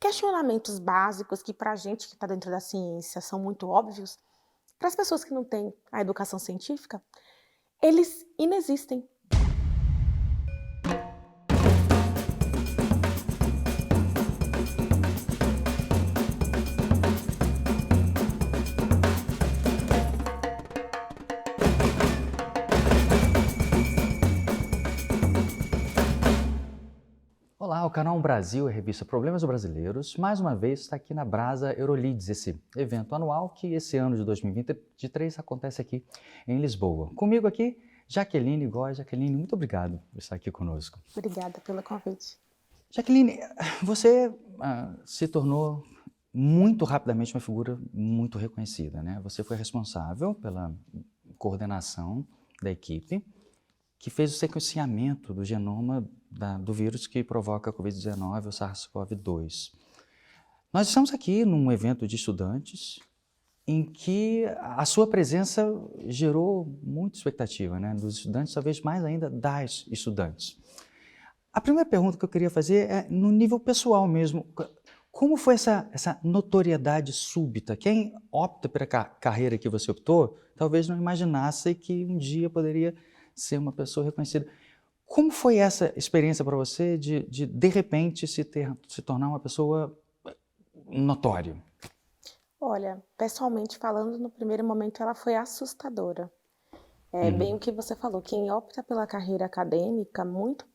questionamentos básicos que para a gente que está dentro da ciência são muito óbvios, para as pessoas que não têm a educação científica, eles inexistem. Olá, o canal Brasil e a revista Problemas Brasileiros, mais uma vez está aqui na Brasa Eurolids, esse evento anual que esse ano de 2023 acontece aqui em Lisboa. Comigo aqui, Jaqueline Góes. Jaqueline, muito obrigado por estar aqui conosco. Obrigada pelo convite. Jaqueline, você se tornou muito rapidamente uma figura muito reconhecida, né? Você foi responsável pela coordenação da equipe que fez o sequenciamento do genoma do vírus que provoca a Covid-19, o SARS-CoV-2. Nós estamos aqui num evento de estudantes em que a sua presença gerou muita expectativa, né? Dos estudantes, talvez mais ainda das estudantes. A primeira pergunta que eu queria fazer é no nível pessoal mesmo. Como foi essa notoriedade súbita? Quem opta pela carreira que você optou, talvez não imaginasse que um dia poderia ser uma pessoa reconhecida. Como foi essa experiência para você de repente, se tornar uma pessoa notória? Olha, pessoalmente falando, no primeiro momento ela foi assustadora. É bem o que você falou, quem opta pela carreira acadêmica, muito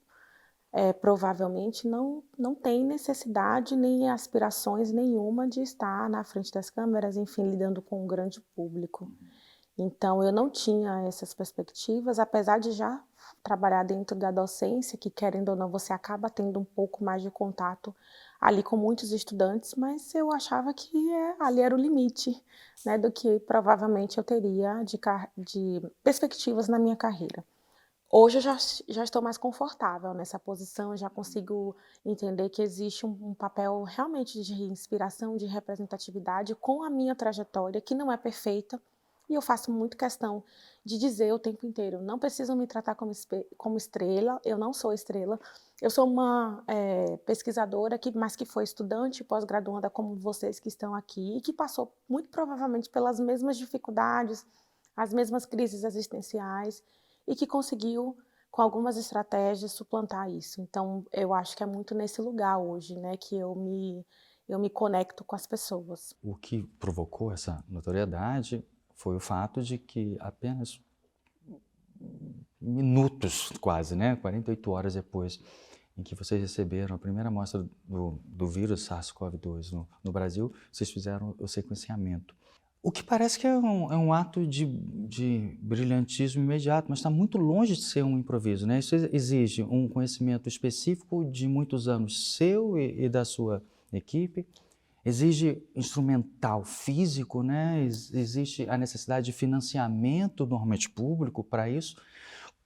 provavelmente não tem necessidade nem aspirações nenhuma de estar na frente das câmeras, enfim, lidando com um grande público. Então, eu não tinha essas perspectivas, apesar de já trabalhar dentro da docência, que querendo ou não, você acaba tendo um pouco mais de contato ali com muitos estudantes, mas eu achava que ali era o limite, né, do que provavelmente eu teria de perspectivas na minha carreira. Hoje eu já estou mais confortável nessa posição, eu já consigo entender que existe um papel realmente de inspiração, de representatividade com a minha trajetória, que não é perfeita, e eu faço muito questão de dizer o tempo inteiro, não precisam me tratar como estrela, eu não sou estrela, eu sou uma pesquisadora, mas que foi estudante pós-graduanda como vocês que estão aqui, e que passou muito provavelmente pelas mesmas dificuldades, as mesmas crises existenciais, e que conseguiu, com algumas estratégias, suplantar isso. Então, eu acho que é muito nesse lugar hoje, né, que eu me conecto com as pessoas. O que provocou essa notoriedade foi o fato de que apenas minutos, quase, né, 48 horas depois em que vocês receberam a primeira amostra do vírus SARS-CoV-2 no Brasil, vocês fizeram o sequenciamento. O que parece que é um ato de brilhantismo imediato, mas está muito longe de ser um improviso, né? Isso exige um conhecimento específico de muitos anos seu e da sua equipe, exige instrumental físico, né? Existe a necessidade de financiamento, normalmente público, para isso.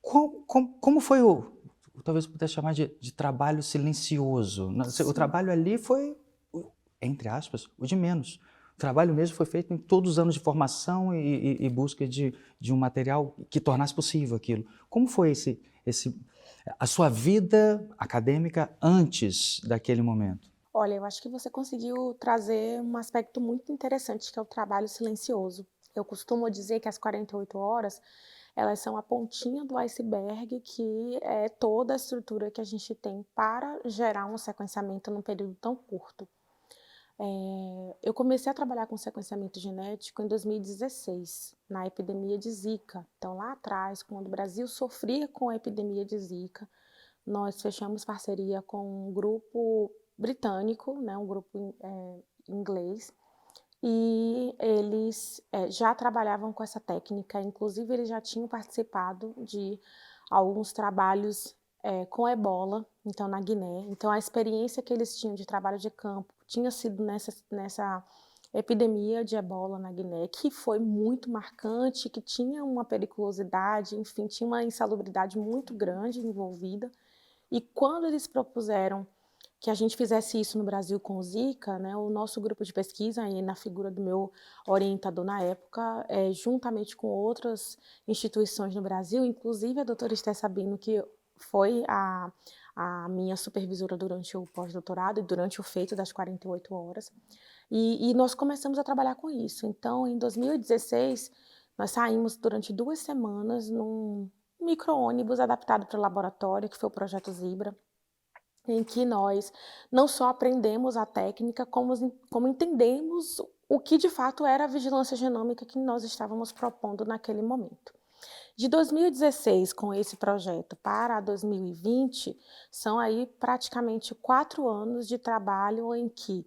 Como foi talvez eu pudesse chamar de trabalho silencioso? O Sim. trabalho ali foi, entre aspas, o de menos. O trabalho mesmo foi feito em todos os anos de formação e busca de um material que tornasse possível aquilo. Como foi a sua vida acadêmica antes daquele momento? Olha, eu acho que você conseguiu trazer um aspecto muito interessante, que é o trabalho silencioso. Eu costumo dizer que as 48 horas, elas são a pontinha do iceberg, que é toda a estrutura que a gente tem para gerar um sequenciamento num período tão curto. Eu comecei a trabalhar com sequenciamento genético em 2016, na epidemia de Zika. Então, lá atrás, quando o Brasil sofria com a epidemia de Zika, nós fechamos parceria com um grupo britânico, né, um grupo inglês, e eles já trabalhavam com essa técnica, inclusive eles já tinham participado de alguns trabalhos com ebola, então na Guiné. Então a experiência que eles tinham de trabalho de campo tinha sido nessa epidemia de ebola na Guiné, que foi muito marcante, que tinha uma periculosidade, enfim, tinha uma insalubridade muito grande envolvida. E quando eles propuseram que a gente fizesse isso no Brasil com o Zika, né, o nosso grupo de pesquisa, aí na figura do meu orientador na época, juntamente com outras instituições no Brasil, inclusive a doutora Esther Sabino, que foi a a minha supervisora durante o pós-doutorado e durante o feito das 48 horas. E nós começamos a trabalhar com isso. Então, em 2016, nós saímos durante 2 semanas num micro-ônibus adaptado para o laboratório, que foi o projeto Zibra, em que nós não só aprendemos a técnica, como entendemos o que de fato era a vigilância genômica que nós estávamos propondo naquele momento. De 2016, com esse projeto, para 2020, são aí praticamente 4 anos de trabalho em que,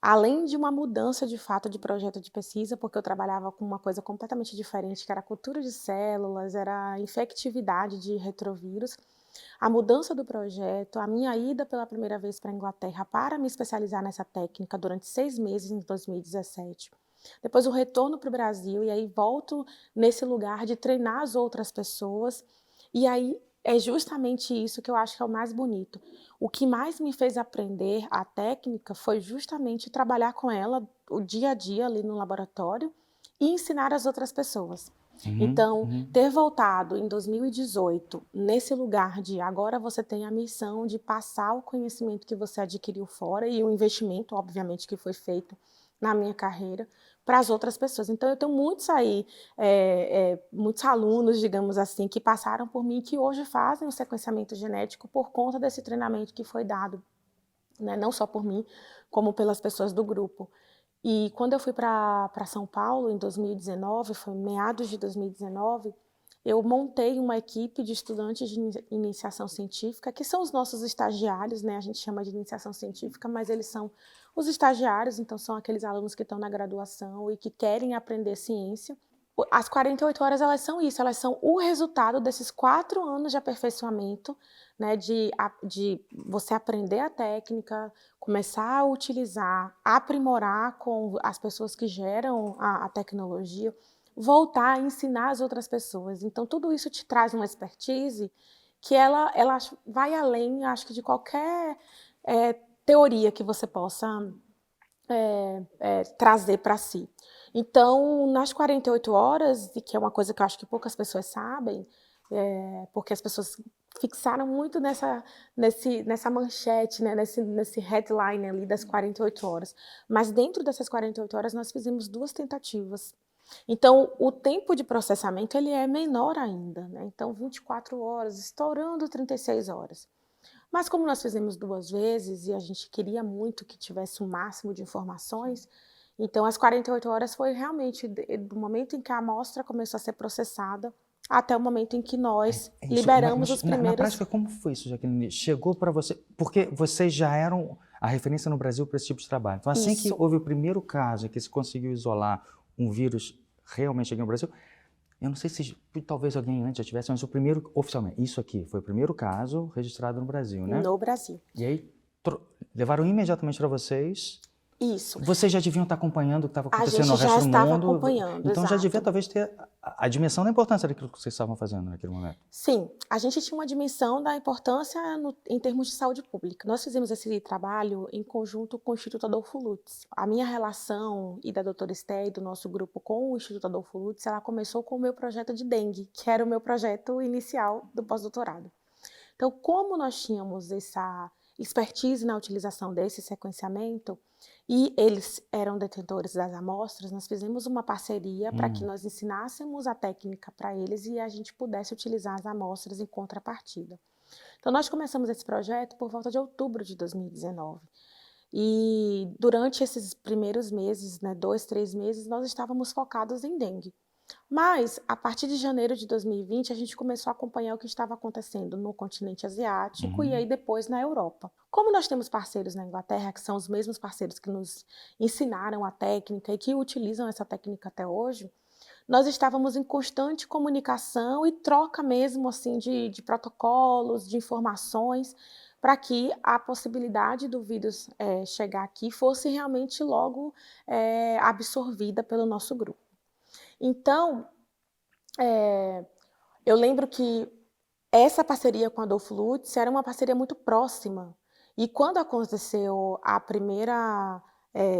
além de uma mudança de fato de projeto de pesquisa, porque eu trabalhava com uma coisa completamente diferente, que era a cultura de células, era a infectividade de retrovírus, a mudança do projeto, a minha ida pela primeira vez para a Inglaterra para me especializar nessa técnica durante 6 meses em 2017. Depois o retorno para o Brasil, e aí volto nesse lugar de treinar as outras pessoas, e aí é justamente isso que eu acho que é o mais bonito. O que mais me fez aprender a técnica foi justamente trabalhar com ela o dia a dia ali no laboratório e ensinar as outras pessoas. Então, ter voltado em 2018 nesse lugar de agora você tem a missão de passar o conhecimento que você adquiriu fora e o investimento, obviamente, que foi feito na minha carreira para as outras pessoas. Então, eu tenho muitos aí, muitos alunos, digamos assim, que passaram por mim, que hoje fazem o sequenciamento genético por conta desse treinamento que foi dado, né, não só por mim, como pelas pessoas do grupo. E quando eu fui para São Paulo, em 2019, foi meados de 2019, eu montei uma equipe de estudantes de iniciação científica, que são os nossos estagiários, né? A gente chama de iniciação científica, mas eles são os estagiários, então são aqueles alunos que estão na graduação e que querem aprender ciência. As 48 horas, elas são isso, elas são o resultado desses 4 anos de aperfeiçoamento, né, de você aprender a técnica, começar a utilizar, aprimorar com as pessoas que geram a tecnologia, voltar a ensinar as outras pessoas. Então, tudo isso te traz uma expertise que ela vai além, acho que, de qualquer teoria que você possa trazer para si. Então, nas 48 horas, e que é uma coisa que eu acho que poucas pessoas sabem, porque as pessoas fixaram muito nessa manchete, né, nesse headline ali das 48 horas. Mas dentro dessas 48 horas nós fizemos 2 tentativas. Então, o tempo de processamento ele é menor ainda, né? Então, 24 horas, estourando 36 horas. Mas como nós fizemos 2 vezes e a gente queria muito que tivesse o máximo de informações, então as 48 horas foi realmente do momento em que a amostra começou a ser processada até o momento em que nós É isso. liberamos Mas os na primeiros. prática, como foi isso, Jaqueline? Chegou para você... Porque vocês já eram a referência no Brasil para esse tipo de trabalho. Então, assim que Isso. houve o primeiro caso em que se conseguiu isolar um vírus realmente aqui no Brasil, eu não sei se talvez alguém antes já tivesse, mas o primeiro, oficialmente, isso aqui foi o primeiro caso registrado no Brasil, né? No Brasil. E aí levaram imediatamente para vocês. Isso. Vocês já deviam estar acompanhando o que estava A acontecendo gente no já resto do estava mundo. acompanhando, Então já devia exato. talvez ter a dimensão da importância daquilo que vocês estavam fazendo naquele momento. Sim, a gente tinha uma dimensão da importância em termos de saúde pública. Nós fizemos esse trabalho em conjunto com o Instituto Adolfo Lutz. A minha relação e da doutora Esté e do nosso grupo com o Instituto Adolfo Lutz, ela começou com o meu projeto de dengue, que era o meu projeto inicial do pós-doutorado. Então, como nós tínhamos essa expertise na utilização desse sequenciamento, e eles eram detentores das amostras, nós fizemos uma parceria para que nós ensinássemos a técnica para eles e a gente pudesse utilizar as amostras em contrapartida. Então, nós começamos esse projeto por volta de outubro de 2019. E durante esses primeiros meses, né, 2, 3 meses, nós estávamos focados em dengue. Mas, a partir de janeiro de 2020, a gente começou a acompanhar o que estava acontecendo no continente asiático e aí depois na Europa. Como nós temos parceiros na Inglaterra, que são os mesmos parceiros que nos ensinaram a técnica e que utilizam essa técnica até hoje, nós estávamos em constante comunicação e troca mesmo assim de protocolos, de informações, para que a possibilidade do vírus chegar aqui fosse realmente logo absorvida pelo nosso grupo. Então, eu lembro que essa parceria com a Adolfo Lutz era uma parceria muito próxima. E quando aconteceu a primeira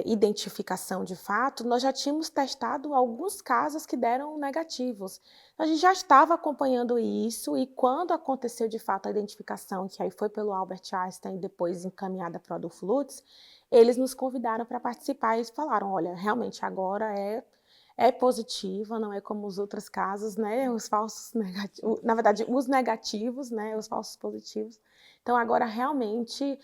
identificação de fato, nós já tínhamos testado alguns casos que deram negativos. A gente já estava acompanhando isso e quando aconteceu de fato a identificação, que aí foi pelo Albert Einstein e depois encaminhada para o Adolfo Lutz, eles nos convidaram para participar e falaram, olha, realmente agora é positiva, não é como os outros casos, né, os falsos negativos, na verdade, os negativos, né, os falsos positivos. Então agora realmente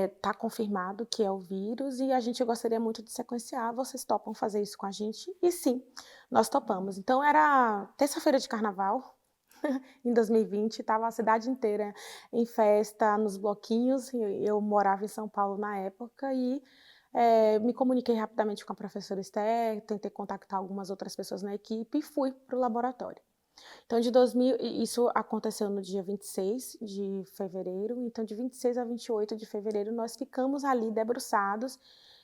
está confirmado que é o vírus e a gente gostaria muito de sequenciar, vocês topam fazer isso com a gente? E sim, nós topamos. Então era terça-feira de carnaval, em 2020, estava a cidade inteira em festa, nos bloquinhos, eu morava em São Paulo na época e me comuniquei rapidamente com a professora Esther, tentei contactar algumas outras pessoas na equipe e fui para o laboratório. Então, isso aconteceu no dia 26 de fevereiro, então de 26 a 28 de fevereiro nós ficamos ali debruçados.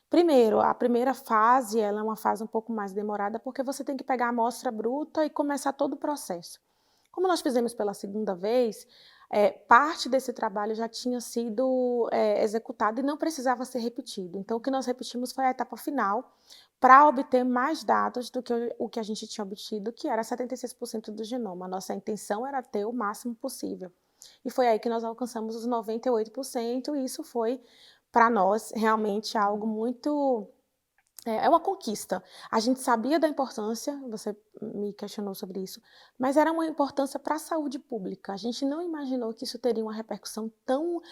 Primeiro, a primeira fase, ela é uma fase um pouco mais demorada, porque você tem que pegar a amostra bruta e começar todo o processo. Como nós fizemos pela segunda vez, parte desse trabalho já tinha sido executado e não precisava ser repetido. Então, o que nós repetimos foi a etapa final, para obter mais dados do que o que a gente tinha obtido, que era 76% do genoma. Nossa intenção era ter o máximo possível. E foi aí que nós alcançamos os 98%, e isso foi, para nós, realmente algo muito é uma conquista. A gente sabia da importância, você me questionou sobre isso, mas era uma importância para a saúde pública. A gente não imaginou que isso teria uma repercussão tão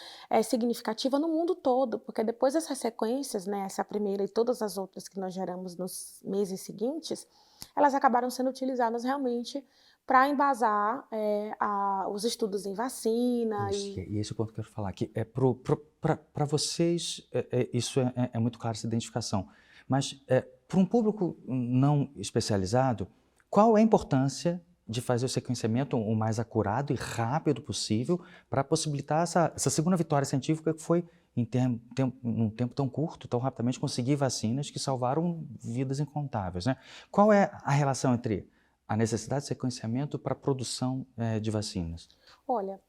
significativa no mundo todo, porque depois dessas sequências, né, essa primeira e todas as outras que nós geramos nos meses seguintes, elas acabaram sendo utilizadas realmente para embasar os estudos em vacina Isso, e e esse é o ponto que eu quero falar, que para vocês isso é muito claro, essa identificação, mas para um público não especializado, qual é a importância de fazer o sequenciamento o mais acurado e rápido possível para possibilitar essa segunda vitória científica que foi, num tempo tão curto, tão rapidamente, conseguir vacinas que salvaram vidas incontáveis, né? Qual é a relação entre a necessidade de sequenciamento para a produção de vacinas? olha,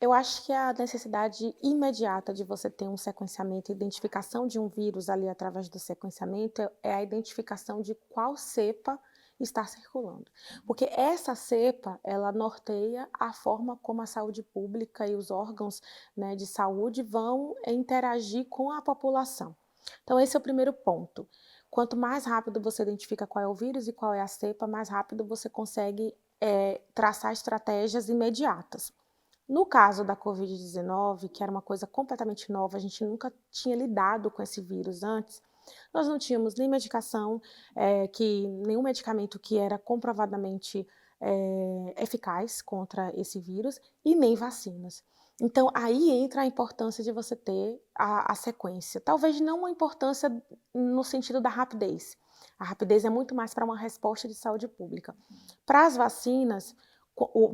eu acho que a necessidade imediata de você ter um sequenciamento e identificação de um vírus ali através do sequenciamento é a identificação de qual cepa está circulando. Porque essa cepa, ela norteia a forma como a saúde pública e os órgãos, né, de saúde vão interagir com a população. Então, esse é o primeiro ponto. Quanto mais rápido você identifica qual é o vírus e qual é a cepa, mais rápido você consegue traçar estratégias imediatas. No caso da Covid-19, que era uma coisa completamente nova, a gente nunca tinha lidado com esse vírus antes, nós não tínhamos nem medicação, nenhum medicamento que era comprovadamente eficaz contra esse vírus e nem vacinas. Então, aí entra a importância de você ter a sequência. Talvez não uma importância no sentido da rapidez. A rapidez é muito mais para uma resposta de saúde pública. Para as vacinas,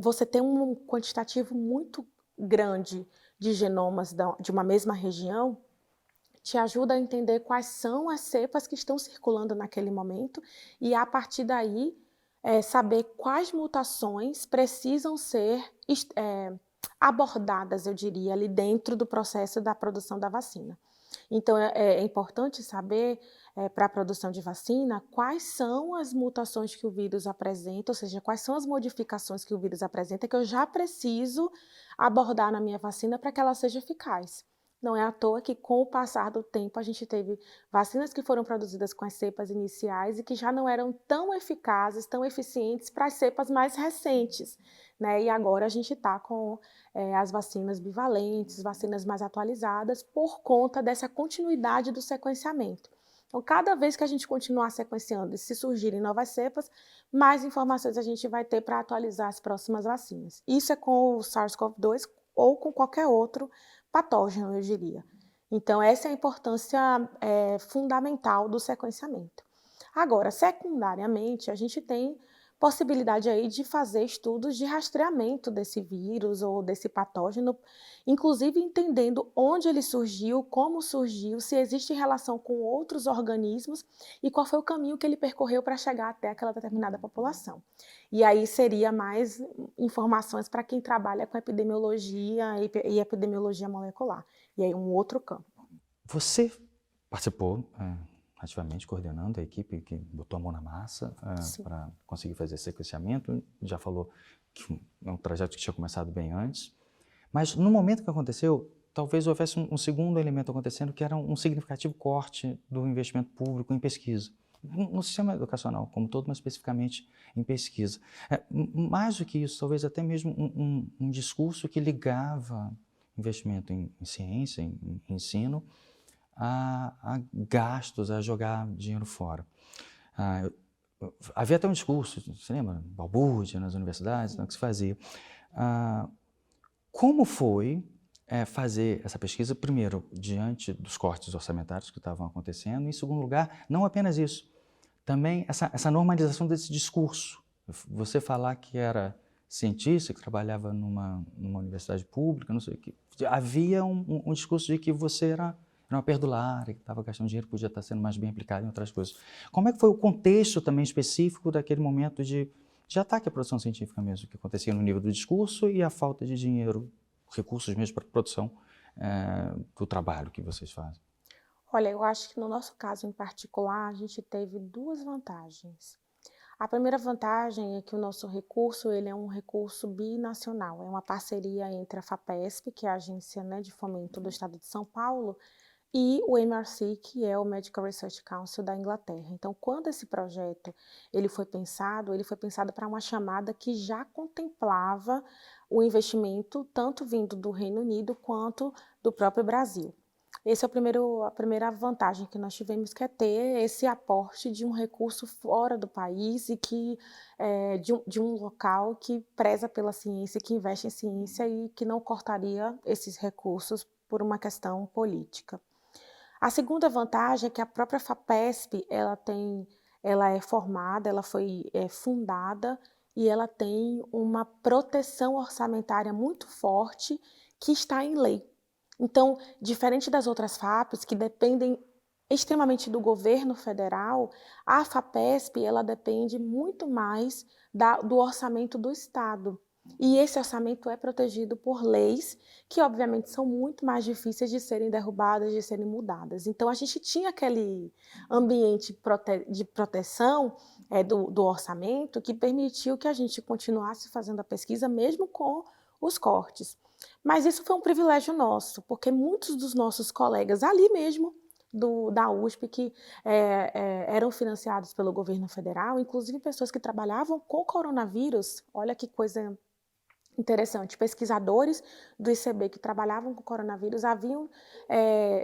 você tem um quantitativo muito grande de genomas de uma mesma região, te ajuda a entender quais são as cepas que estão circulando naquele momento e, a partir daí, saber quais mutações precisam ser abordadas, eu diria, ali dentro do processo da produção da vacina. Então, é importante saber, para a produção de vacina, quais são as mutações que o vírus apresenta, ou seja, quais são as modificações que o vírus apresenta que eu já preciso abordar na minha vacina para que ela seja eficaz. Não é à toa que, com o passar do tempo, a gente teve vacinas que foram produzidas com as cepas iniciais e que já não eram tão eficazes, tão eficientes para as cepas mais recentes, né? E agora a gente está com as vacinas bivalentes, vacinas mais atualizadas, por conta dessa continuidade do sequenciamento. Então, cada vez que a gente continuar sequenciando e se surgirem novas cepas, mais informações a gente vai ter para atualizar as próximas vacinas. Isso é com o SARS-CoV-2 ou com qualquer outro patógeno, eu diria. Então, essa é a importância fundamental do sequenciamento. Agora, secundariamente, a gente tem possibilidade aí de fazer estudos de rastreamento desse vírus ou desse patógeno, inclusive entendendo onde ele surgiu, como surgiu, se existe relação com outros organismos e qual foi o caminho que ele percorreu para chegar até aquela determinada população. E aí seria mais informações para quem trabalha com epidemiologia e epidemiologia molecular. E aí um outro campo. Você participou ativamente, coordenando a equipe que botou a mão na massa Sim. para conseguir fazer esse sequenciamento. Já falou que é um trajeto que tinha começado bem antes. Mas no momento que aconteceu, talvez houvesse um segundo elemento acontecendo, que era um significativo corte do investimento público em pesquisa. No sistema educacional como todo, mas especificamente em pesquisa. Mais do que isso, talvez até mesmo um discurso que ligava investimento em ciência, em ensino, a gastos, a jogar dinheiro fora. Havia até um discurso, você lembra? Balbúrdia nas universidades, que se fazia. Como foi fazer essa pesquisa, primeiro, diante dos cortes orçamentários que estavam acontecendo, e, em segundo lugar, não apenas isso, também essa normalização desse discurso. Você falar que era cientista, que trabalhava numa universidade pública, não sei o que, havia um discurso de que você era uma perdulária, que estava gastando dinheiro, podia estar sendo mais bem aplicado em outras coisas. Como é que foi o contexto também específico daquele momento de ataque à produção científica mesmo, que acontecia no nível do discurso e a falta de dinheiro, recursos mesmo para a produção do trabalho que vocês fazem? Olha, eu acho que no nosso caso em particular, a gente teve duas vantagens. A primeira vantagem é que o nosso recurso, ele é um recurso binacional, é uma parceria entre a FAPESP, que é a agência, né, de fomento do estado de São Paulo, e o MRC, que é o Medical Research Council da Inglaterra. Então, quando esse projeto ele foi pensado para uma chamada que já contemplava o investimento tanto vindo do Reino Unido quanto do próprio Brasil. Esse é a primeira vantagem que nós tivemos, que é ter esse aporte de um recurso fora do país e que de um local que preza pela ciência, que investe em ciência e que não cortaria esses recursos por uma questão política. A segunda vantagem é que a própria FAPESP, ela é formada, ela foi fundada e ela tem uma proteção orçamentária muito forte que está em lei. Então, diferente das outras FAPs, que dependem extremamente do governo federal, a FAPESP ela depende muito mais do orçamento do Estado. E esse orçamento é protegido por leis que, obviamente, são muito mais difíceis de serem derrubadas, de serem mudadas. Então, a gente tinha aquele ambiente de proteção do orçamento que permitiu que a gente continuasse fazendo a pesquisa, mesmo com os cortes. Mas isso foi um privilégio nosso, porque muitos dos nossos colegas ali mesmo, da USP, que eram financiados pelo governo federal, inclusive pessoas que trabalhavam com coronavírus, olha que coisa interessante, pesquisadores do ICB que trabalhavam com coronavírus haviam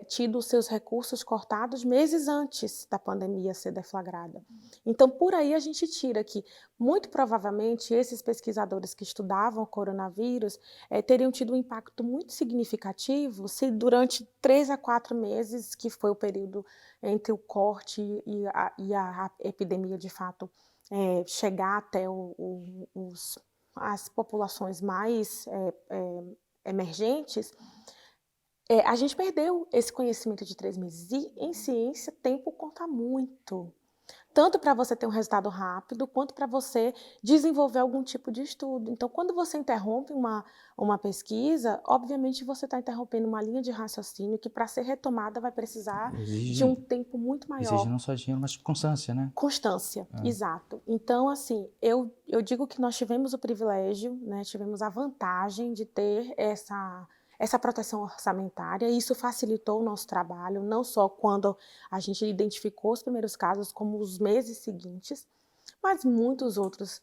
tido seus recursos cortados meses antes da pandemia ser deflagrada. Então, por aí a gente tira que, muito provavelmente, esses pesquisadores que estudavam o coronavírus teriam tido um impacto muito significativo se durante 3 a 4 meses, que foi o período entre o corte e a epidemia, de fato, chegar até as populações mais emergentes, a gente perdeu esse conhecimento de 3 meses. E em ciência, tempo conta muito. Tanto para você ter um resultado rápido, quanto para você desenvolver algum tipo de estudo. Então, quando você interrompe uma pesquisa, obviamente você está interrompendo uma linha de raciocínio que, para ser retomada, vai precisar de um tempo muito Exige maior. não só dinheiro, mas constância, né? Constância, exato. Então, assim, eu digo que nós tivemos o privilégio, né, tivemos a vantagem de ter essa proteção orçamentária, e isso facilitou o nosso trabalho, não só quando a gente identificou os primeiros casos, como os meses seguintes, mas muitos outros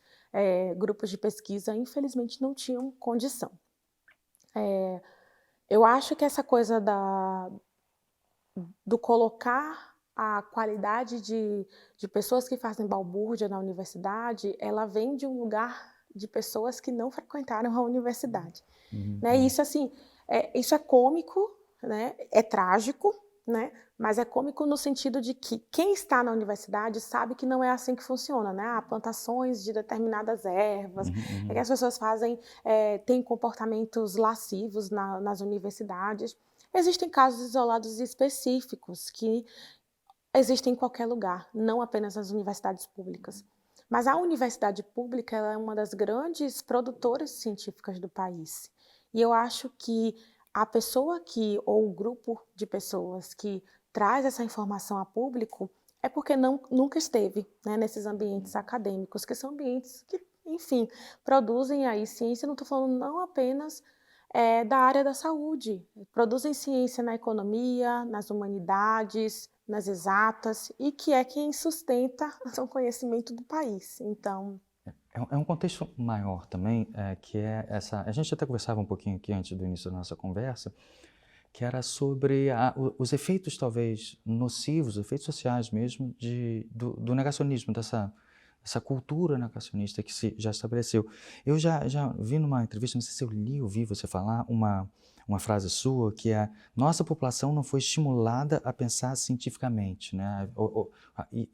grupos de pesquisa, infelizmente, não tinham condição. Eu acho que essa coisa do colocar a qualidade de pessoas que fazem balbúrdia na universidade, ela vem de um lugar de pessoas que não frequentaram a universidade. Né? Isso, assim, isso é cômico, né? É trágico, né? Mas é cômico no sentido de que quem está na universidade sabe que não é assim que funciona, né? Há plantações de determinadas ervas, é que as pessoas fazem, têm comportamentos lascivos nas universidades. Existem casos isolados e específicos que existem em qualquer lugar, não apenas nas universidades públicas. Mas a universidade pública ela é uma das grandes produtoras científicas do país. E eu acho que a pessoa ou o grupo de pessoas que traz essa informação a público é porque nunca esteve, né, nesses ambientes acadêmicos, que são ambientes que, enfim, produzem aí ciência, não estou falando não apenas da área da saúde, produzem ciência na economia, nas humanidades, nas exatas, e que é quem sustenta o conhecimento do país. Então, É um contexto maior também, que é essa. A gente até conversava um pouquinho aqui antes do início da nossa conversa, que era sobre os efeitos talvez nocivos, efeitos sociais mesmo, do negacionismo, dessa cultura negacionista que se já estabeleceu. Eu já vi numa entrevista, não sei se eu li ou vi você falar, uma frase sua, que é: nossa população não foi estimulada a pensar cientificamente, né? E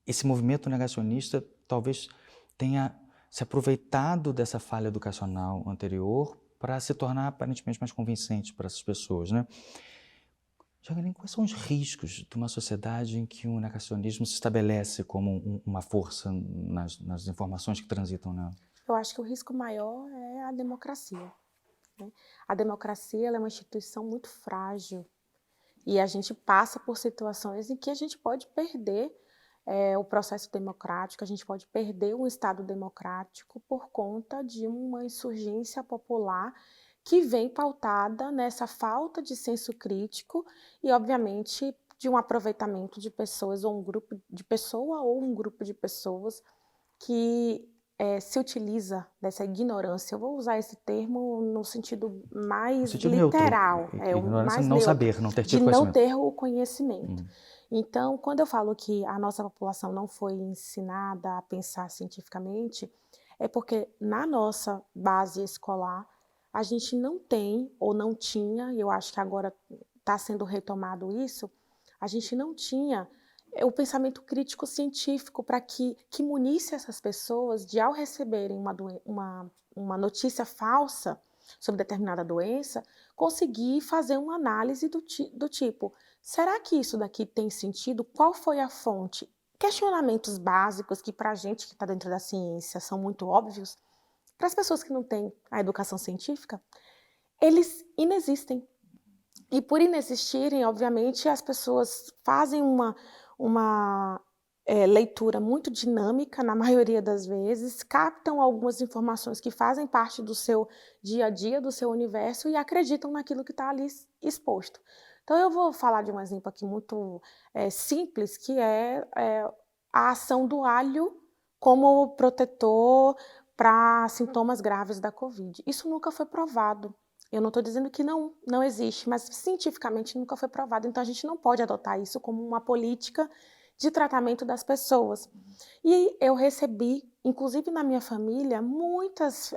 esse movimento negacionista talvez tenha se aproveitado dessa falha educacional anterior para se tornar aparentemente mais convincente para essas pessoas, né? Jacqueline, quais são os riscos de uma sociedade em que o negacionismo se estabelece como uma força nas informações que transitam nela? eu acho que o risco maior é a democracia, né? A democracia ela é uma instituição muito frágil e a gente passa por situações em que a gente pode perder o processo democrático, a gente pode perder um Estado democrático por conta de uma insurgência popular que vem pautada nessa falta de senso crítico e, obviamente, de um aproveitamento de pessoas ou um grupo de pessoa ou um grupo de pessoas que se utiliza dessa ignorância. Eu vou usar esse termo no sentido No mais sentido neutro, literal, o ignorância, mais não neutro, saber, não ter de tido não conhecimento. ter o conhecimento. Então, quando eu falo que a nossa população não foi ensinada a pensar cientificamente, é porque na nossa base escolar a gente não tem ou não tinha, e eu acho que agora está sendo retomado isso, a gente não tinha o pensamento crítico científico para que munisse essas pessoas de, ao receberem uma notícia falsa sobre determinada doença, conseguir fazer uma análise do tipo: será que isso daqui tem sentido? Qual foi a fonte? Questionamentos básicos que para a gente que está dentro da ciência são muito óbvios, para as pessoas que não têm a educação científica, eles inexistem. E por inexistirem, obviamente, as pessoas fazem uma leitura muito dinâmica, na maioria das vezes, captam algumas informações que fazem parte do seu dia a dia, do seu universo, e acreditam naquilo que está ali exposto. Então, eu vou falar de um exemplo aqui muito simples, que é a ação do alho como protetor para sintomas graves da Covid. Isso nunca foi provado. Eu não estou dizendo que não existe, mas cientificamente nunca foi provado. Então, a gente não pode adotar isso como uma política de tratamento das pessoas. E eu recebi, inclusive na minha família, muitas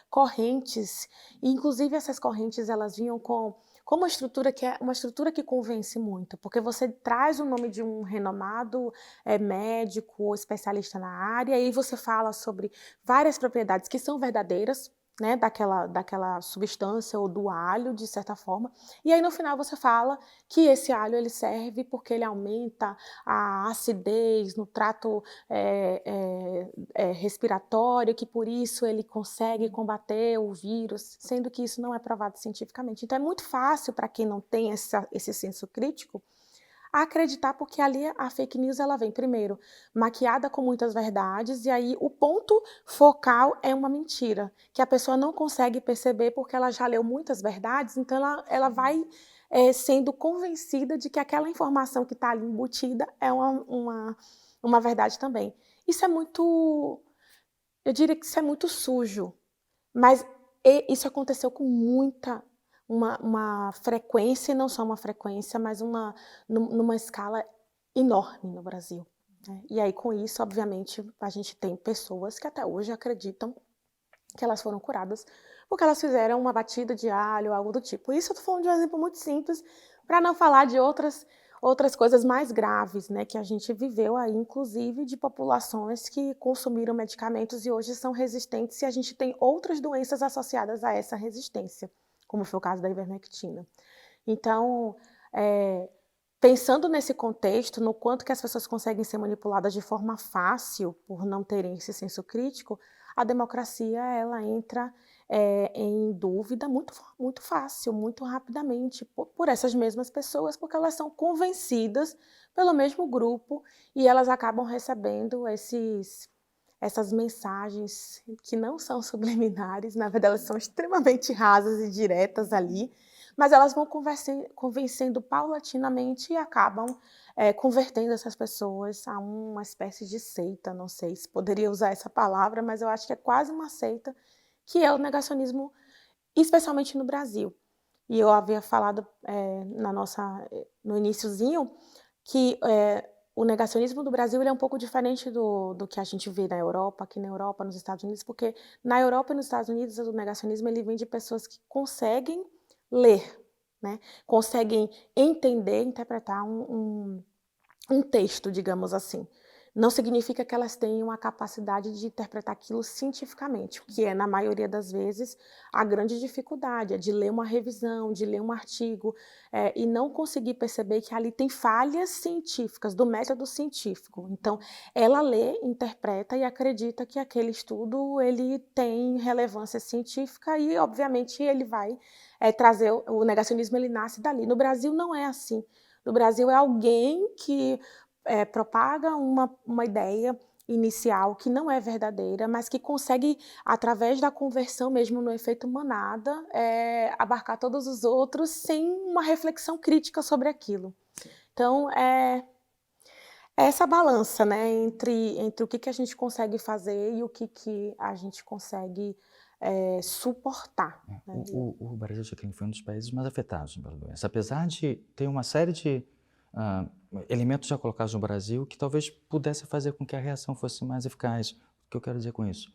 correntes, e inclusive essas correntes elas vinham com uma estrutura que é uma estrutura que convence muito, porque você traz o nome de um renomado médico ou especialista na área, e você fala sobre várias propriedades que são verdadeiras, né, daquela substância ou do alho, de certa forma, e aí no final você fala que esse alho ele serve porque ele aumenta a acidez no trato respiratório, que por isso ele consegue combater o vírus, sendo que isso não é provado cientificamente. Então é muito fácil para quem não tem esse senso crítico acreditar, porque ali a fake news ela vem primeiro maquiada com muitas verdades, e aí o ponto focal é uma mentira, que a pessoa não consegue perceber porque ela já leu muitas verdades, então ela vai sendo convencida de que aquela informação que está ali embutida é uma verdade também. Isso é muito, eu diria que isso é muito sujo, mas isso aconteceu com uma frequência, e não só uma frequência, mas numa escala enorme no Brasil, né? E aí, com isso, obviamente, a gente tem pessoas que até hoje acreditam que elas foram curadas porque elas fizeram uma batida de alho, algo do tipo. Isso eu estou falando de um exemplo muito simples, para não falar de outras coisas mais graves, né, que a gente viveu aí, inclusive de populações que consumiram medicamentos e hoje são resistentes, e a gente tem outras doenças associadas a essa resistência, como foi o caso da ivermectina. Então, pensando nesse contexto, no quanto que as pessoas conseguem ser manipuladas de forma fácil por não terem esse senso crítico, a democracia ela entra em dúvida muito fácil, muito rapidamente, por essas mesmas pessoas, porque elas são convencidas pelo mesmo grupo e elas acabam recebendo essas mensagens que não são subliminares, na verdade elas são extremamente rasas e diretas ali, mas elas vão convencendo paulatinamente e acabam convertendo essas pessoas a uma espécie de seita, não sei se poderia usar essa palavra, mas eu acho que é quase uma seita, que é o negacionismo, especialmente no Brasil. E eu havia falado no iniciozinho que o negacionismo do Brasil ele é um pouco diferente do que a gente vê na Europa, aqui na Europa, nos Estados Unidos, porque na Europa e nos Estados Unidos o negacionismo ele vem de pessoas que conseguem ler, né? Conseguem entender, interpretar um texto, digamos assim. Não significa que elas tenham a capacidade de interpretar aquilo cientificamente, o que é, na maioria das vezes, a grande dificuldade, é de ler uma revisão, de ler um artigo, e não conseguir perceber que ali tem falhas científicas, do método científico. Então, ela lê, interpreta e acredita que aquele estudo ele tem relevância científica e, obviamente, ele vai trazer o negacionismo, ele nasce dali. No Brasil não é assim. No Brasil é alguém que propaga uma ideia inicial que não é verdadeira, mas que consegue, através da conversão mesmo no efeito manada, abarcar todos os outros sem uma reflexão crítica sobre aquilo. Então, é essa balança, né, entre o que a gente consegue fazer e o que a gente consegue suportar. Né? O Brasil foi um dos países mais afetados pela doença, apesar de ter uma série de elementos já colocados no Brasil que talvez pudesse fazer com que a reação fosse mais eficaz. O que eu quero dizer com isso?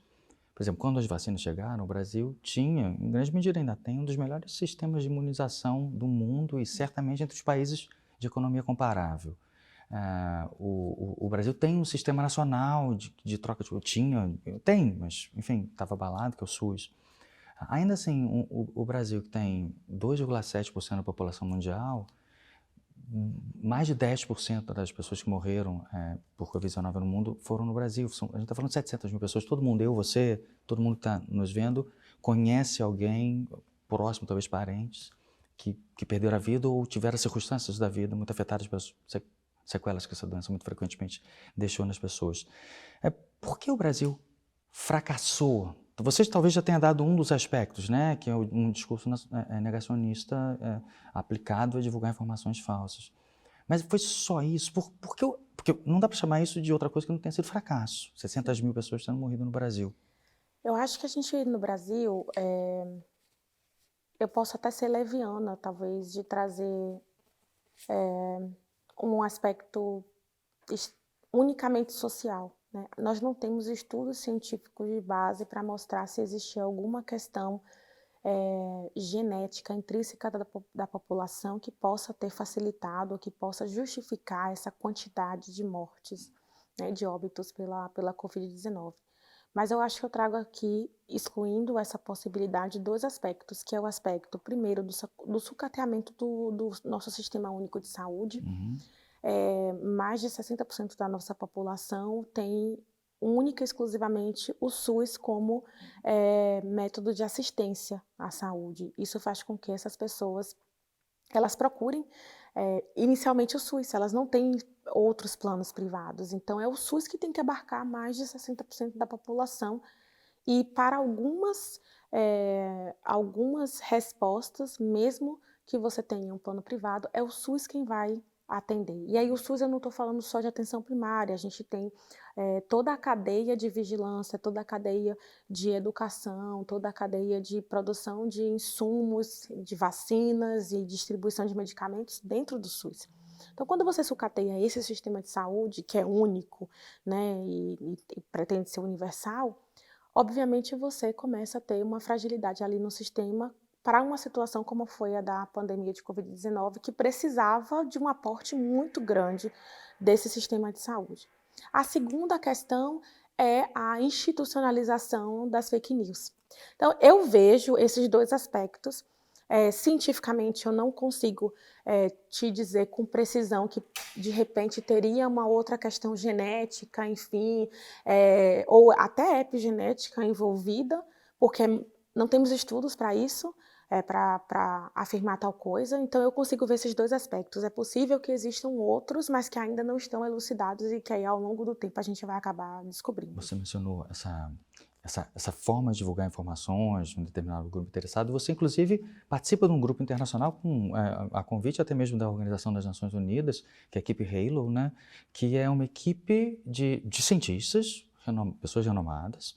Por exemplo, quando as vacinas chegaram, o Brasil tinha, em grande medida ainda tem, um dos melhores sistemas de imunização do mundo e certamente entre os países de economia comparável. O Brasil tem um sistema nacional de troca de... Tem, mas enfim, estava abalado, que é o SUS. Ainda assim, o Brasil, que tem 2,7% da população mundial, mais de 10% das pessoas que morreram por Covid-19 no mundo foram no Brasil. A gente está falando de 700 mil pessoas, todo mundo, eu, você, todo mundo que está nos vendo, conhece alguém próximo, talvez parentes, que perderam a vida ou tiveram circunstâncias da vida muito afetadas pelas sequelas que essa doença muito frequentemente deixou nas pessoas. Por que o Brasil fracassou? Você talvez já tenha dado um dos aspectos, né, que é um discurso negacionista aplicado a divulgar informações falsas. Mas foi só isso? Porque não dá para chamar isso de outra coisa que não tenha sido fracasso. 600 mil pessoas tendo morrido no Brasil. Eu acho que a gente, no Brasil, eu posso até ser leviana, talvez, de trazer um aspecto unicamente social. Né? Nós não temos estudos científicos de base para mostrar se existia alguma questão genética intrínseca da população que possa ter facilitado, que possa justificar essa quantidade de mortes, né, de óbitos pela Covid-19. Mas eu acho que eu trago aqui, excluindo essa possibilidade, dois aspectos, que é o aspecto, primeiro, do sucateamento do nosso sistema único de saúde. Mais de 60% da nossa população tem única e exclusivamente o SUS como método de assistência à saúde. Isso faz com que essas pessoas elas procurem inicialmente o SUS, elas não têm outros planos privados. Então é o SUS que tem que abarcar mais de 60% da população e para algumas respostas, mesmo que você tenha um plano privado, é o SUS quem vai atender. E aí o SUS eu não estou falando só de atenção primária, a gente tem toda a cadeia de vigilância, toda a cadeia de educação, toda a cadeia de produção de insumos, de vacinas e distribuição de medicamentos dentro do SUS. Então, quando você sucateia esse sistema de saúde, que é único, né, e pretende ser universal, obviamente você começa a ter uma fragilidade ali no sistema para uma situação como foi a da pandemia de Covid-19, que precisava de um aporte muito grande desse sistema de saúde. A segunda questão é a institucionalização das fake news. Então, eu vejo esses dois aspectos. Cientificamente, eu não consigo te dizer com precisão que, de repente, teria uma outra questão genética, enfim, ou até epigenética envolvida, porque não temos estudos para isso, para afirmar tal coisa, então eu consigo ver esses dois aspectos. É possível que existam outros, mas que ainda não estão elucidados e que aí ao longo do tempo a gente vai acabar descobrindo. Você mencionou essa forma de divulgar informações de um determinado grupo interessado. Você, inclusive, participa de um grupo internacional a convite até mesmo da Organização das Nações Unidas, que é a equipe Halo, né? Que é uma equipe de cientistas, pessoas renomadas,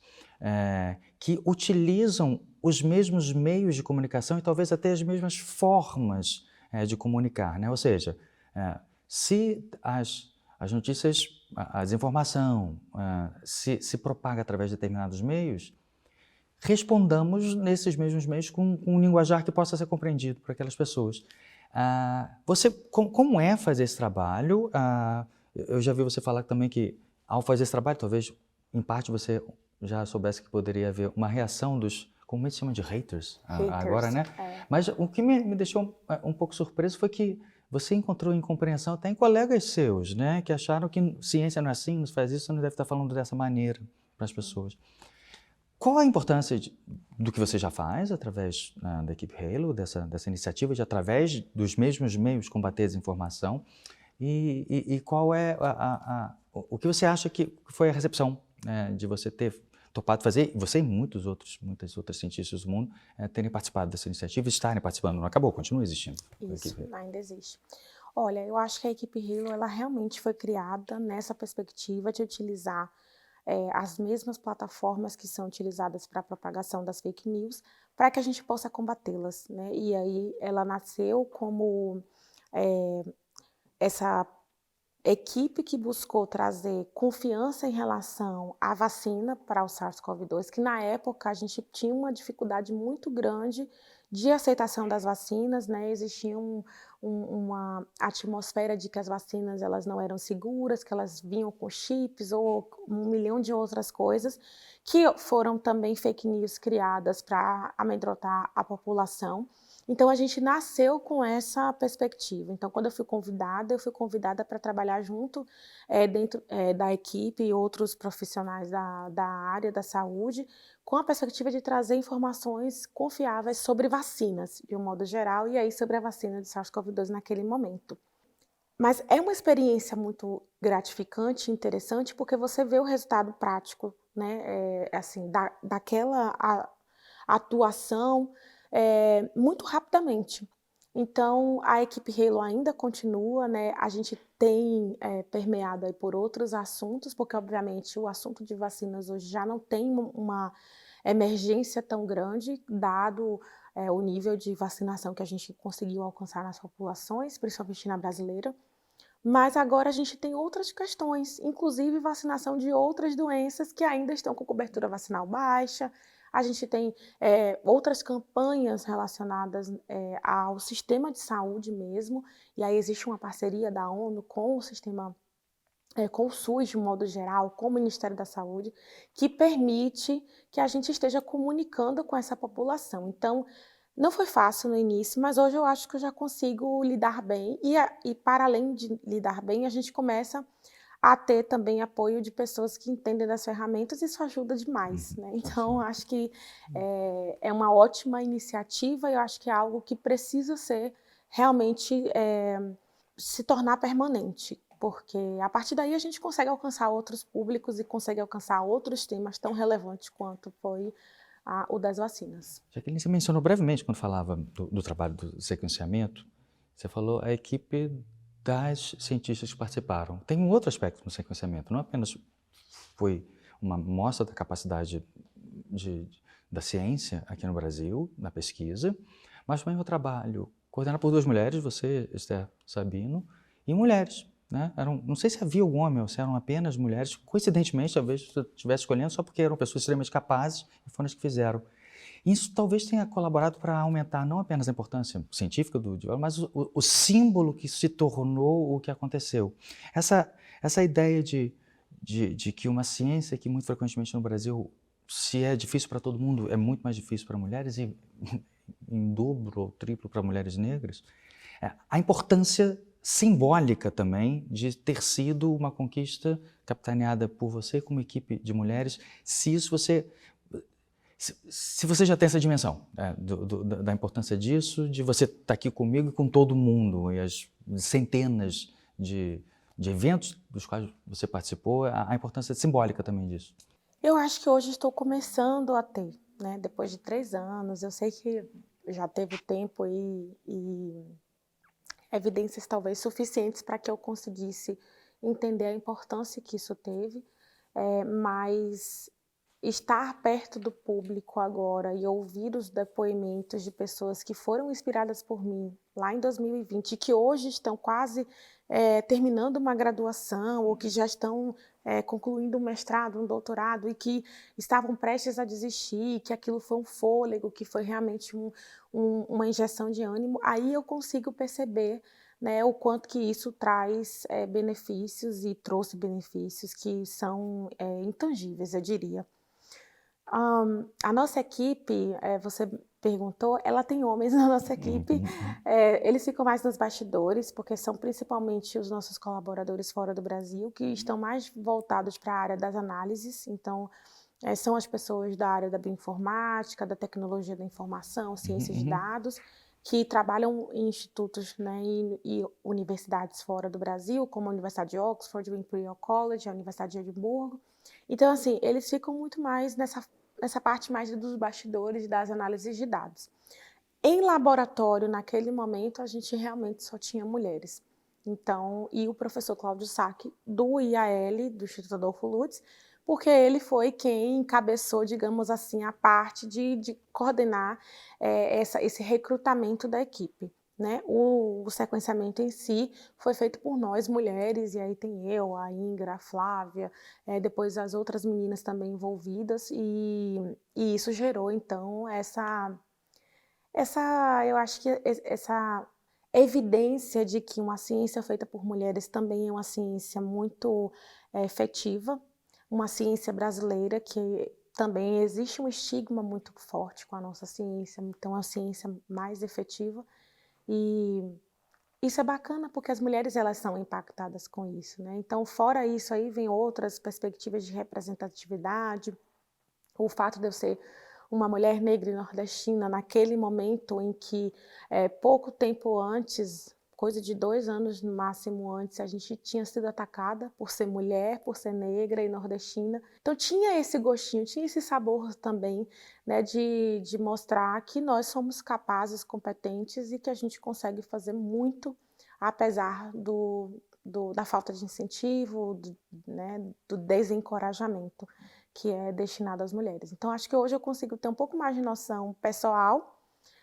que utilizam os mesmos meios de comunicação e talvez até as mesmas formas de comunicar, né? Ou seja, se as notícias, a desinformação se propaga através de determinados meios, respondamos nesses mesmos meios com um linguajar que possa ser compreendido por aquelas pessoas. Como é fazer esse trabalho? Eu já vi você falar também que, ao fazer esse trabalho, talvez, em parte, você já soubesse que poderia haver uma reação dos, como a gente chama de haters, agora, né? Mas o que me deixou um pouco surpreso foi que você encontrou incompreensão até em colegas seus, né? Que acharam que ciência não é assim, não se faz isso, você não deve estar falando dessa maneira para as pessoas. Qual a importância do que você já faz através da equipe Halo, dessa iniciativa de, através dos mesmos meios, combater a desinformação? E qual é o que você acha que foi a recepção de você ter topado fazer, você e muitas outras cientistas do mundo terem participado dessa iniciativa e estarem participando? Não acabou, continua existindo. Isso, ainda existe. Olha, eu acho que a equipe Halo, ela realmente foi criada nessa perspectiva de utilizar as mesmas plataformas que são utilizadas para a propagação das fake news, para que a gente possa combatê-las, né? E aí ela nasceu como essa equipe que buscou trazer confiança em relação à vacina para o SARS-CoV-2, que na época a gente tinha uma dificuldade muito grande de aceitação das vacinas, né? Existia uma atmosfera de que as vacinas elas não eram seguras, que elas vinham com chips ou um milhão de outras coisas, que foram também fake news criadas para amedrontar a população. Então, a gente nasceu com essa perspectiva. Então, quando eu fui convidada para trabalhar junto dentro da equipe e outros profissionais da área da saúde, com a perspectiva de trazer informações confiáveis sobre vacinas, de um modo geral, e aí sobre a vacina de SARS-CoV-2 naquele momento. Mas é uma experiência muito gratificante e interessante, porque você vê o resultado prático, né, assim, daquela atuação muito rapidamente. Então, a equipe Halo ainda continua, né? A gente tem permeado aí por outros assuntos, porque obviamente o assunto de vacinas hoje já não tem uma emergência tão grande, dado o nível de vacinação que a gente conseguiu alcançar nas populações, principalmente na brasileira. Mas agora a gente tem outras questões, inclusive vacinação de outras doenças que ainda estão com cobertura vacinal baixa. A gente tem outras campanhas relacionadas ao sistema de saúde mesmo, e aí existe uma parceria da ONU com o sistema, com o SUS de um modo geral, com o Ministério da Saúde, que permite que a gente esteja comunicando com essa população. Então, não foi fácil no início, mas hoje eu acho que eu já consigo lidar bem, e para além de lidar bem, a gente começa a ter também apoio de pessoas que entendem das ferramentas, e isso ajuda demais, né? Então, acho que é uma ótima iniciativa e eu acho que é algo que precisa ser realmente se tornar permanente, porque a partir daí a gente consegue alcançar outros públicos e consegue alcançar outros temas tão relevantes quanto foi o das vacinas. Jaqueline, você mencionou brevemente, quando falava do trabalho do sequenciamento, você falou a equipe das cientistas que participaram. Tem um outro aspecto no sequenciamento, não apenas foi uma mostra da capacidade da ciência aqui no Brasil, na pesquisa, mas também o trabalho coordenado por duas mulheres, você, Esther Sabino, e mulheres. Né? Não sei se havia algum homem ou se eram apenas mulheres, coincidentemente, talvez você estivesse escolhendo só porque eram pessoas extremamente capazes e foram as que fizeram. Isso talvez tenha colaborado para aumentar não apenas a importância científica do diálogo, mas o símbolo que se tornou o que aconteceu. Essa ideia de que uma ciência que muito frequentemente no Brasil, se é difícil para todo mundo, é muito mais difícil para mulheres e em dobro ou triplo para mulheres negras, a importância simbólica também de ter sido uma conquista capitaneada por você como equipe de mulheres, se Se você já tem essa dimensão da importância disso, de você estar aqui comigo e com todo mundo, e as centenas de eventos dos quais você participou, a importância simbólica também disso. Eu acho que hoje estou começando a ter, né? Depois de 3 anos, eu sei que já teve tempo e evidências talvez suficientes para que eu conseguisse entender a importância que isso teve, mas estar perto do público agora e ouvir os depoimentos de pessoas que foram inspiradas por mim lá em 2020 e que hoje estão quase terminando uma graduação ou que já estão concluindo um mestrado, um doutorado e que estavam prestes a desistir, que aquilo foi um fôlego, que foi realmente uma injeção de ânimo, aí eu consigo perceber, né, o quanto que isso traz benefícios e trouxe benefícios que são intangíveis, eu diria. A nossa equipe, você perguntou, ela tem homens na nossa equipe, eles ficam mais nos bastidores, porque são principalmente os nossos colaboradores fora do Brasil, que estão mais voltados para a área das análises, então são as pessoas da área da bioinformática, da tecnologia da informação, ciência de dados, que trabalham em institutos, né, e universidades fora do Brasil, como a Universidade de Oxford, o Imperial College, a Universidade de Edimburgo. Então, assim, eles ficam muito mais nessa parte mais dos bastidores das análises de dados. Em laboratório, naquele momento, a gente realmente só tinha mulheres. Então, e o professor Cláudio Sack, do IAL, do Instituto Adolfo Lutz, porque ele foi quem encabeçou, digamos assim, a parte de coordenar esse recrutamento da equipe. Né? O sequenciamento em si foi feito por nós, mulheres, e aí tem eu, a Ingra, a Flávia, depois as outras meninas também envolvidas, e isso gerou, então, eu acho que essa evidência de que uma ciência feita por mulheres também é uma ciência muito efetiva, uma ciência brasileira que também existe um estigma muito forte com a nossa ciência, então é uma ciência mais efetiva e isso é bacana porque as mulheres elas são impactadas com isso, né? Então fora isso aí vem outras perspectivas de representatividade, o fato de eu ser uma mulher negra e nordestina naquele momento em que pouco tempo antes, coisa de 2 anos no máximo antes, a gente tinha sido atacada por ser mulher, por ser negra e nordestina. Então tinha esse gostinho, tinha esse sabor também, né, de mostrar que nós somos capazes, competentes e que a gente consegue fazer muito, apesar da falta de incentivo, né, do desencorajamento que é destinado às mulheres. Então, acho que hoje eu consigo ter um pouco mais de noção pessoal.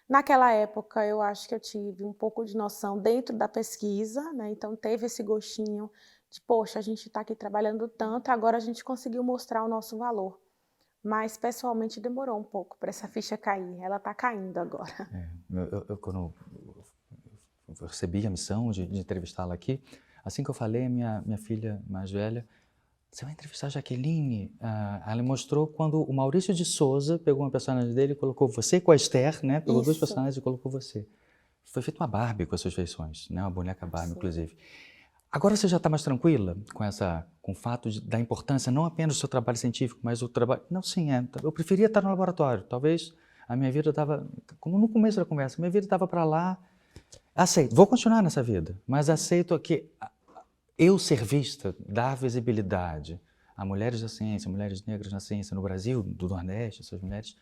Naquela época, eu acho que eu tive um pouco de noção dentro da pesquisa, né? Então, teve esse gostinho de, poxa, a gente está aqui trabalhando tanto, agora a gente conseguiu mostrar o nosso valor. Mas, pessoalmente, demorou um pouco para essa ficha cair. Ela está caindo agora. Quando eu recebi a missão de entrevistá-la aqui, assim que eu falei, minha filha mais velha, você vai entrevistar a Jaqueline? Ela mostrou quando o Maurício de Souza pegou uma personagem dele e colocou você com a Esther, né? Pegou duas personagens e colocou você. Foi feita uma Barbie com as suas feições, né? Uma boneca Barbie, inclusive. Agora você já está mais tranquila com o fato da importância não apenas do seu trabalho científico, mas o trabalho... Não, sim, eu preferia estar no laboratório. Talvez a minha vida estava... Como no começo da conversa, minha vida estava para lá. Aceito, vou continuar nessa vida, mas aceito que... Eu ser vista, dar visibilidade a mulheres da ciência, mulheres negras na ciência no Brasil, do Nordeste, essas mulheres,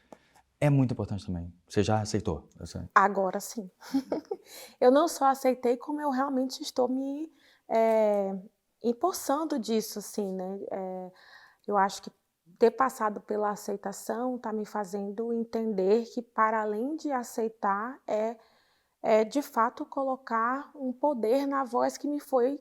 é muito importante também. Você já aceitou? Agora sim. Eu não só aceitei, como eu realmente estou me empossando disso, assim, né? Eu acho que ter passado pela aceitação está me fazendo entender que, para além de aceitar, de fato colocar um poder na voz que me foi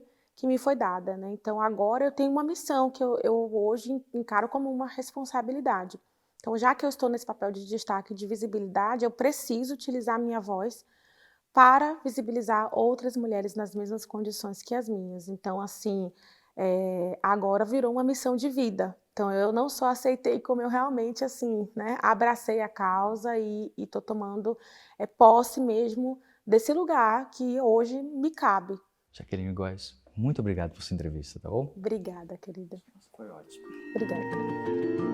dada, né? Então agora eu tenho uma missão que eu hoje encaro como uma responsabilidade. Então, já que eu estou nesse papel de destaque, de visibilidade, eu preciso utilizar a minha voz para visibilizar outras mulheres nas mesmas condições que as minhas. Então, assim, agora virou uma missão de vida. Então, eu não só aceitei, como eu realmente, assim, né, abracei a causa e estou tomando posse mesmo desse lugar que hoje me cabe. Jaqueline Góes, muito obrigado por sua entrevista, tá bom? Obrigada, querida. Foi ótimo. Obrigada.